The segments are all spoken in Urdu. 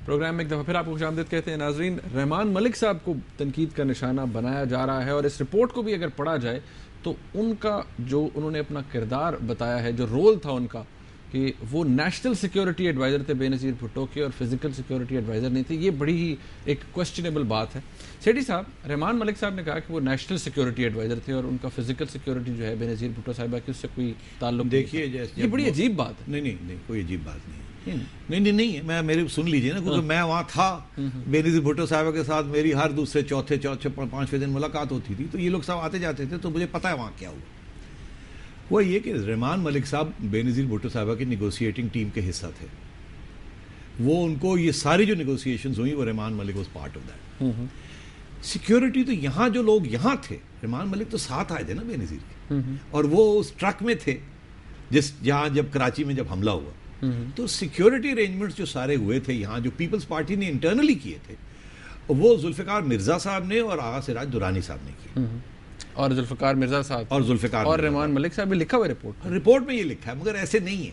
پروگرام میں ایک دفعہ پھر آپ کو خوشامدید کہتے ہیں ناظرین. رحمان ملک صاحب کو تنقید کا نشانہ بنایا جا رہا ہے اور اس رپورٹ کو بھی اگر پڑھا جائے تو ان کا جو انہوں نے اپنا کردار بتایا ہے, جو رول تھا ان کا کہ وہ نیشنل سیکیورٹی ایڈوائزر تھے بے نظیر بھٹو کے اور فزیکل سیکیورٹی ایڈوائزر نہیں تھے, یہ بڑی ہی ایک کوسچنیبل بات ہے. سیٹھی صاحب, رحمان ملک صاحب نے کہا کہ وہ نیشنل سیکیورٹی ایڈوائزر تھے اور ان کا فزیکل سیکیورٹی جو ہے بے نظیر بھٹو صاحبہ کی اس سے کوئی تعلق. دیکھیے یہ بڑی عجیب بات ہے. نہیں کوئی عجیب بات نہیں ہے. نہیں ہے. میرے سن لیجیے نا, کیونکہ میں وہاں تھا, بے نظیر بھٹو صاحبہ کے ساتھ میری ہر دوسرے چوتھے پانچویں دن ملاقات ہوتی تھی, تو یہ لوگ سب آتے جاتے تھے, تو مجھے پتا ہے وہاں کیا ہوا. وہ یہ کہ رحمان ملک صاحب بے نظیر بھٹو صاحبہ کی نیگوشیٹنگ ٹیم کے حصہ تھے. وہ ان کو یہ ساری جو نیگوشیشنز ہوئی وہ Rehman Malik was part of that. Security تو یہاں جو لوگ یہاں تھے, رحمان ملک تو ساتھ آئے تھے نا بے نظیر کے, اور وہ اس ٹرک میں تھے جہاں جب کراچی میں جب حملہ ہوا. تو سیکیورٹی ارینجمنٹس جو سارے ہوئے تھے یہاں, جو پیپلز پارٹی نے انٹرنلی کیے تھے, وہ ذوالفقار مرزا صاحب نے اور آغا سراج درانی صاحب نے کیے. اور ذوالفقار مرزا صاحب اور رحمان ملک صاحب بھی لکھا ہوا رپورٹ میں یہ لکھا ہے, مگر ایسے نہیں ہے.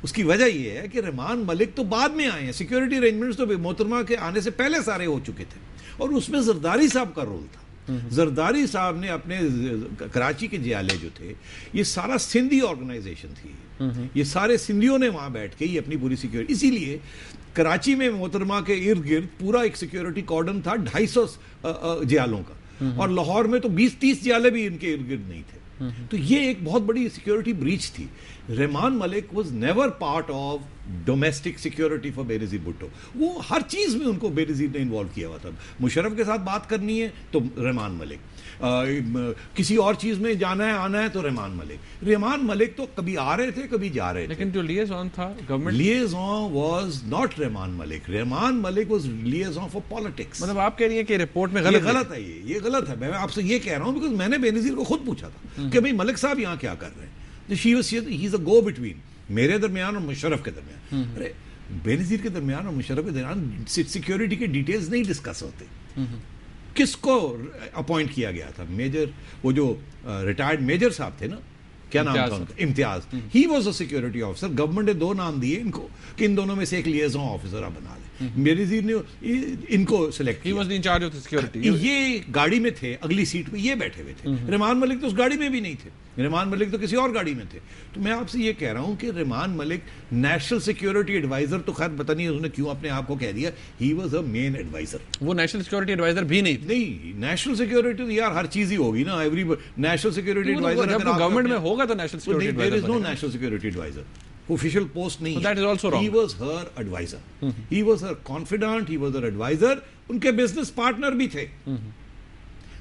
اس کی وجہ یہ ہے کہ رحمان ملک تو بعد میں آئے ہیں. سیکیورٹی ارینجمنٹس تو محترمہ کے آنے سے پہلے سارے ہو چکے تھے, اور اس میں زرداری صاحب کا رول تھا. زرداری صاحب نے اپنے کراچی کے جیالے جو تھے, یہ سارا سندھی آرگنائزیشن تھی, یہ سارے سندھیوں نے وہاں بیٹھ کے یہ اپنی پوری سیکیورٹی, اسی لیے کراچی میں محترمہ کے ارد گرد پورا ایک سیکیورٹی کارڈن تھا 250 جیالوں کا, اور لاہور میں تو 20-30 جیالے بھی ان کے ارد گرد نہیں تھے. تو یہ ایک بہت بڑی سیکیورٹی بریچ تھی. Rehman Malik was never part of domestic security for Benazir Bhutto. وہ ہر چیز میں ان کو بے نظیر نے انوالو کیا ہوا تھا. مشرف کے ساتھ بات کرنی ہے تو رحمان ملک, کسی اور چیز میں جانا ہے آنا ہے تو رحمان ملک. رحمان ملک تو کبھی آ رہے تھے کبھی جا رہے تھے, لیکن جو لیزون تھا government, liaison was not Rehman Malik. Rehman Malik was liaison for politics. مطلب آپ کہہ رہی ہیں کہ رپورٹ میں غلط ہے, یہ غلط ہے. میں آپ سے یہ کہہ رہا ہوں بیکاز میں نے بے نظیر کو خود پوچھا تھا کہ بھئی ملک صاحب یہاں کیا کر رہے ہیں. ہی از اے گو بٹوین میرے درمیان اور مشرف کے درمیان. ارے بے نظیر کے درمیان اور مشرف کے درمیان سیکیورٹی کے ڈیٹیلز نہیں ڈسکس ہوتے. کس کو اپوائنٹ کیا گیا تھا؟ میجر, وہ جو ریٹائرڈ میجر صاحب تھے نا, کیا نام تھا ان کا, امتیاز. ہی was a security officer. Government نے 2 نام دیے ان کو کہ ان دونوں میں سے ایک لیزون آفیسر آپ بنا لیں. بے نظیر نے ان کو سلیکٹ کیا. He was in charge of the security. یہ گاڑی میں تھے, اگلی سیٹ پہ یہ بیٹھے ہوئے تھے. رحمان ملک تو اس گاڑی میں بھی نہیں تھے, رحمان ملک تو کسی اور گاڑی میں تھے. تو میں آپ سے یہ کہہ رہا ہوں کہ Rehman Malik national security advisor, تو خیر پتہ نہیں انہوں نے کیوں اپنے آپ کو کہہ دیا, he was a main advisor. وہ نیشنل سیکیورٹی ایڈوائزر بھی نہیں تھے. نہیں, نیشنل سیکیورٹی تو یار ہر چیز ہی ہوگی نا. ایوری نیشنل سیکیورٹی ایڈوائزر جب گورنمنٹ میں ہوگا تو national security advisor. there is no national security advisor. Official post نہیں. That is also wrong. He was her advisor. He was her confidant. He was her advisor. ان کے بزنس پارٹنر بھی تھے.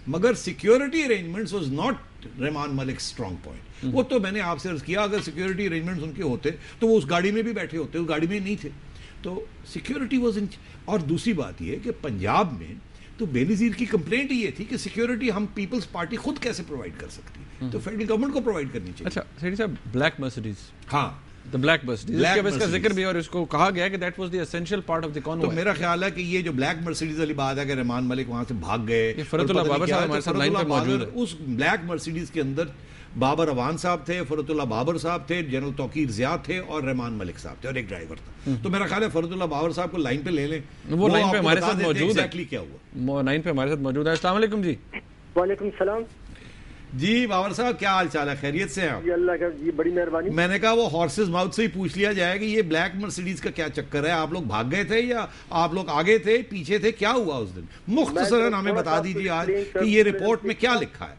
مگر security arrangements was not Rehman Malik strong point. وہ تو میں نے آپ سے عرض کیا, اگر سیکیورٹی ارینجمنٹس ان کے ہوتے تو وہ اس گاڑی میں بھی بیٹھے ہوتے, اس گاڑی میں نہیں تھے. تو سیکیورٹی واز ان. اور دوسری بات یہ کہ پنجاب میں تو بے نظیر کی کمپلینٹ یہ تھی کہ سیکیورٹی ہم پیپلز پارٹی خود کیسے پرووائڈ کر سکتی ہے, تو فیڈرل گورنمنٹ کو پرووائڈ کرنی چاہیے. اچھا سیٹھی صاحب, بلیک مرسیڈیز, ہاں the black Mercedes, اس کے اس کا ذکر بھی, اور اس کو کہا گیا کہ that was the essential part of the convoy. تو میرا خیال ہے کہ یہ جو بلیک مرسیڈیز والی بات ہے کہ رحمان ملک وہاں سے بھاگ گئے, یہ فرت اللہ بابر صاحب ہمارے ساتھ لائن پہ موجود ہے. اس بلیک مرسیڈیز کے اندر بابر اوان صاحب تھے, فرت اللہ بابر صاحب تھے, جنرل توقیر ضیاء تھے, اور رحمان ملک صاحب تھے, اور ایک ڈرائیور تھا. تو میرا خیال ہے فرت اللہ بابر صاحب کو لائن پہ لے لیں, وہ لائن پہ ہمارے ساتھ موجود ہے. کیا ہوا, وہ لائن پہ ہمارے ساتھ موجود ہے. السلام علیکم جی. وعلیکم السلام جی. بابر صاحب کیا حال چال ہے, خیریت سے ہیں آپ؟ جی اللہ کا, جی بڑی مہربانی. میں نے کہا وہ ہارسز ماؤتھ سے ہی پوچھ لیا جائے کہ یہ بلیک مرسیڈیز کا کیا چکر ہے, آپ لوگ بھاگ گئے تھے یا آپ لوگ آگے تھے پیچھے تھے, کیا ہوا اس دن؟ مختصراً ہمیں بتا دیجیے آج کہ یہ رپورٹ میں کیا لکھا ہے.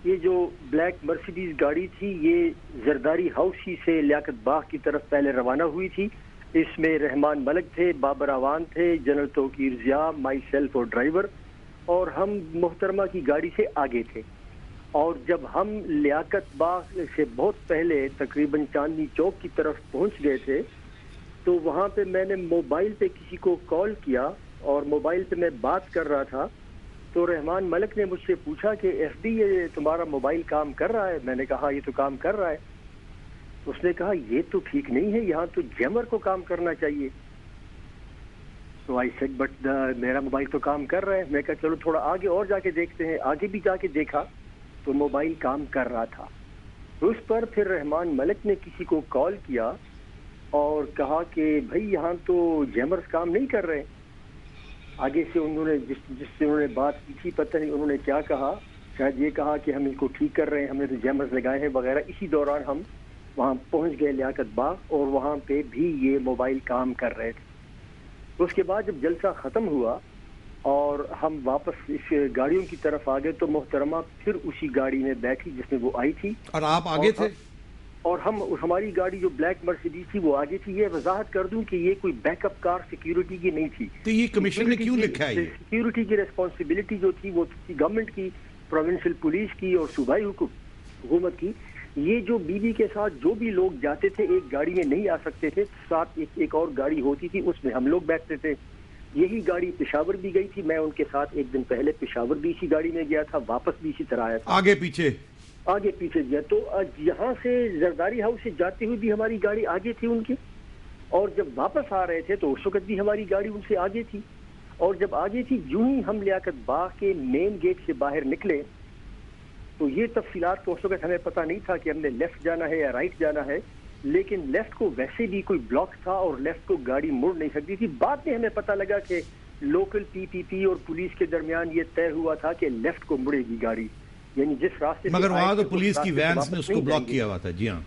یہ جو بلیک مرسیڈیز گاڑی تھی یہ زرداری ہاؤس ہی سے لیاقت باغ کی طرف پہلے روانہ ہوئی تھی. اس میں رحمان ملک تھے, بابر اوان تھے, general Tauqir Zia, myself اور ڈرائیور, اور ہم محترمہ کی گاڑی سے آگے تھے. اور جب ہم لیاقت باغ سے بہت پہلے تقریباً چاندنی چوک کی طرف پہنچ گئے تھے تو وہاں پہ میں نے موبائل پہ کسی کو کال کیا, اور موبائل پہ میں بات کر رہا تھا. تو رحمان ملک نے مجھ سے پوچھا کہ ایف ڈی یہ تمہارا موبائل کام کر رہا ہے؟ میں نے کہا یہ تو کام کر رہا ہے. اس نے کہا یہ تو ٹھیک نہیں ہے, یہاں تو جیمر کو کام کرنا چاہیے. تو آئی سیڈ بٹ میرا موبائل تو کام کر رہا ہے. میں کہا چلو تھوڑا آگے اور جا کے دیکھتے ہیں. آگے بھی جا کے دیکھا تو موبائل کام کر رہا تھا. تو اس پر پھر رحمان ملک نے کسی کو کال کیا اور کہا کہ بھائی یہاں تو جیمرز کام نہیں کر رہے. آگے سے انہوں نے جس سے انہوں نے بات کی تھی پتہ نہیں انہوں نے کیا کہا, شاید یہ کہا کہ ہم ان کو ٹھیک کر رہے ہیں, ہم نے تو جیمرز لگائے ہیں وغیرہ. اسی دوران ہم وہاں پہنچ گئے لیاقت باغ, اور وہاں پہ بھی یہ موبائل کام کر رہے تھے. اس کے بعد جب جلسہ ختم ہوا اور ہم واپس اس گاڑیوں کی طرف آ گئے تو محترمہ پھر اسی گاڑی میں بیٹھی جس میں وہ آئی تھی. اور آپ آگے تھے؟ اور ہماری گاڑی جو بلیک مرسیڈیز تھی وہ آگے تھی. یہ وضاحت کر دوں کہ یہ کوئی بیک اپ کار سیکیورٹی کی نہیں تھی. تو یہ کمیشن نے کیوں لکھا ہے؟ سیکیورٹی کی ریسپانسبلٹی جو تھی وہ تھی گورنمنٹ کی, پروونشل پولیس کی اور صوبائی حکومت کی. یہ جو بی بی کے ساتھ جو بھی لوگ جاتے تھے ایک گاڑی میں نہیں آ سکتے تھے, ساتھ ایک اور گاڑی ہوتی تھی اس میں ہم لوگ بیٹھتے تھے. یہی گاڑی پشاور بھی گئی تھی, میں ان کے ساتھ ایک دن پہلے پشاور بھی اسی گاڑی میں گیا تھا, واپس بھی اسی طرح آیا تھا. آگے پیچھے گیا تو یہاں سے زرداری ہاؤس سے جاتے ہوئے بھی ہماری گاڑی آگے تھی ان کی, اور جب واپس آ رہے تھے تو اس وقت بھی ہماری گاڑی ان سے آگے تھی. اور جب آگے تھی یوں ہی ہم لیاقت باغ کے مین گیٹ سے باہر نکلے تو یہ تفصیلات تو اس وقت ہمیں پتہ نہیں تھا کہ ہم نے لیفٹ جانا ہے یا رائٹ جانا ہے, لیکن لیفٹ کو ویسے بھی کوئی بلاک تھا اور لیفٹ کو گاڑی مڑ نہیں سکتی تھی. بعد میں ہمیں پتہ لگا کہ لوکل پی اور پولیس کے درمیان یہ طے ہوا تھا کہ لیفٹ کو مڑے گی گاڑی, یعنی جس راستے مگر وہاں تو پولیس کی وینز نے اس کو بلاک کیا ہوا تھا. جی ہاں,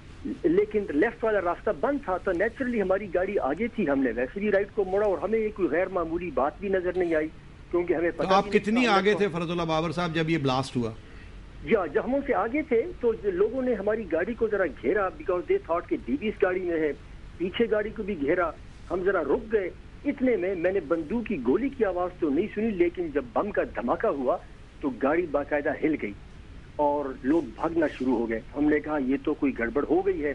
لیکن لیفٹ والا راستہ بند تھا تو نیچرلی ہماری گاڑی آگے تھی, ہم نے ویسے بھی رائٹ کو موڑا اور ہمیں یہ کوئی غیر معمولی بات بھی نظر نہیں آئی کیونکہ ہمیں پتہ. آپ کتنی آگے تھے فرد اللہ بابر صاحب جب یہ بلاسٹ ہوا؟ جب ہم سے آگے تھے تو لوگوں نے ہماری گاڑی کو ذرا گھیرا بیکاز دے تھاٹ کہ بی بی اس گاڑی میں ہے, پیچھے گاڑی کو بھی گھیرا. ہم ذرا رک گئے, اتنے میں نے بندوق کی گولی کی آواز تو نہیں سنی, لیکن جب بم کا دھماکہ ہوا تو گاڑی باقاعدہ ہل گئی اور لوگ بھاگنا شروع ہو گئے. ہم نے کہا یہ تو کوئی گڑبڑ ہو گئی ہے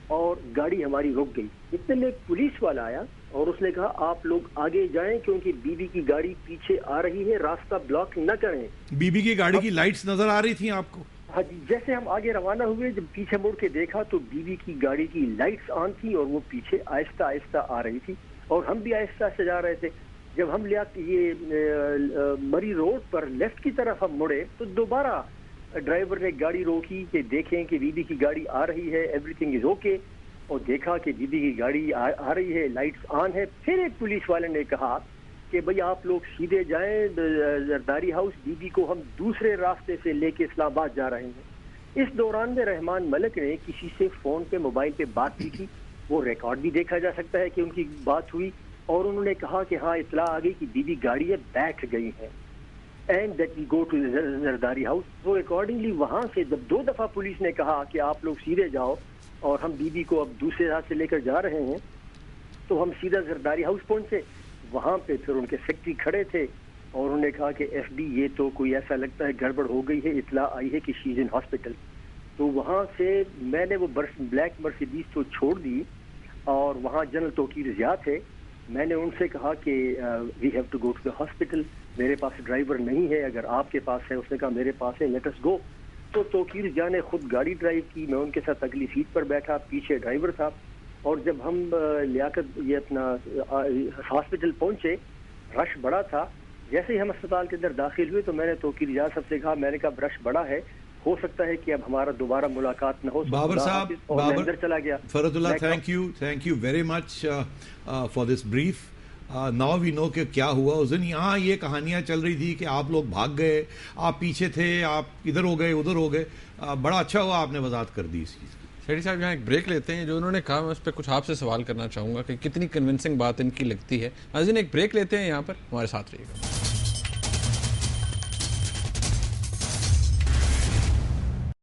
اور گاڑی ہماری رک گئی. اتنے میں پولیس والا آیا اور اس نے کہا آپ لوگ آگے جائیں کیونکہ بی بی کی گاڑی پیچھے آ رہی ہے, راستہ بلاک نہ کریں. بی بی کی گاڑی کی لائٹس نظر آ رہی تھیں آپ کو؟ ہاں جی, جیسے ہم آگے روانہ ہوئے جب پیچھے مڑ کے دیکھا تو بی بی کی گاڑی کی لائٹس آن تھی اور وہ پیچھے آہستہ آہستہ آ رہی تھی اور ہم بھی آہستہ سے جا رہے تھے. جب ہم یہ مری روڈ پر لیفٹ کی طرف ہم مڑے تو دوبارہ ڈرائیور نے گاڑی روکی کہ دیکھیں کہ بی بی کی گاڑی آ رہی ہے, ایوری تھنگ از اوکے, اور دیکھا کہ بی بی کی گاڑی آ رہی ہے, لائٹس آن ہے. پھر ایک پولیس والے نے کہا کہ بھئی آپ لوگ سیدھے جائیں زرداری ہاؤس, بی بی کو ہم دوسرے راستے سے لے کے اسلام آباد جا رہے ہیں. اس دوران میں رحمان ملک نے کسی سے فون پہ موبائل پہ بات کی تھی, وہ ریکارڈ بھی دیکھا جا سکتا ہے کہ ان کی بات ہوئی, اور انہوں نے کہا کہ ہاں اطلاع آ گئی کہ بی بی گاڑی ہے بیٹھ گئی ہے and that we go to Zardari house. تو اکارڈنگلی وہاں سے جب 2 دفعہ پولیس نے کہا کہ آپ لوگ سیدھے جاؤ اور ہم بی بی کو اب دوسرے راستے سے لے کر جا رہے ہیں, تو ہم سیدھا زرداری ہاؤس پہنچے. وہاں پہ پھر ان کے سیکٹری کھڑے تھے اور انہوں نے کہا کہ ایف ڈی یہ تو کوئی ایسا لگتا ہے گڑبڑ ہو گئی ہے, اطلاع آئی ہے کہ شی از ان ہاسپٹل. تو وہاں سے میں نے وہ بلیک مرسیڈیز تو چھوڑ دی اور وہاں جنرل توقیر ضیاء تھے. میں نے ان سے کہا کہ we have to go to the hospital, میرے پاس ڈرائیور نہیں ہے, اگر آپ کے پاس ہے. اس نے کہا میرے پاس ہے, لیٹ اس گو. تو توقیر ضیاء نے خود گاڑی ڈرائیو کی, میں ان کے ساتھ اگلی سیٹ پر بیٹھا, پیچھے ڈرائیور تھا. اور جب ہم لیاقت یہ اپنا ہاسپٹل پہنچے, رش بڑا تھا. جیسے ہی ہم اسپتال کے اندر داخل ہوئے تو میں نے توقیر ضیاء صاحب سے کہا, میں نے کہا رش بڑا ہے, ہو سکتا ہے کہ اب ہمارا دوبارہ ملاقات نہ ہو. بابر صاحب, اور اندر چلا گیا. Fardullah, thank you very much for this brief. Now we know کہ کیا ہوا اس دن. یہاں یہ کہانیاں چل رہی تھی کہ آپ لوگ بھاگ گئے, آپ پیچھے تھے, آپ ادھر ہو گئے ادھر ہو گئے. بڑا اچھا ہوا آپ نے وضاحت کر دی اس چیز. سیٹھی صاحب یہاں ایک بریک لیتے ہیں, جو انہوں نے کہا میں اس پہ کچھ آپ سے سوال کرنا چاہوں گا کہ کتنی کنونسنگ بات ان کی لگتی ہے. ناظرین ایک بریک لیتے ہیں یہاں پر, ہمارے ساتھ رہیے گا.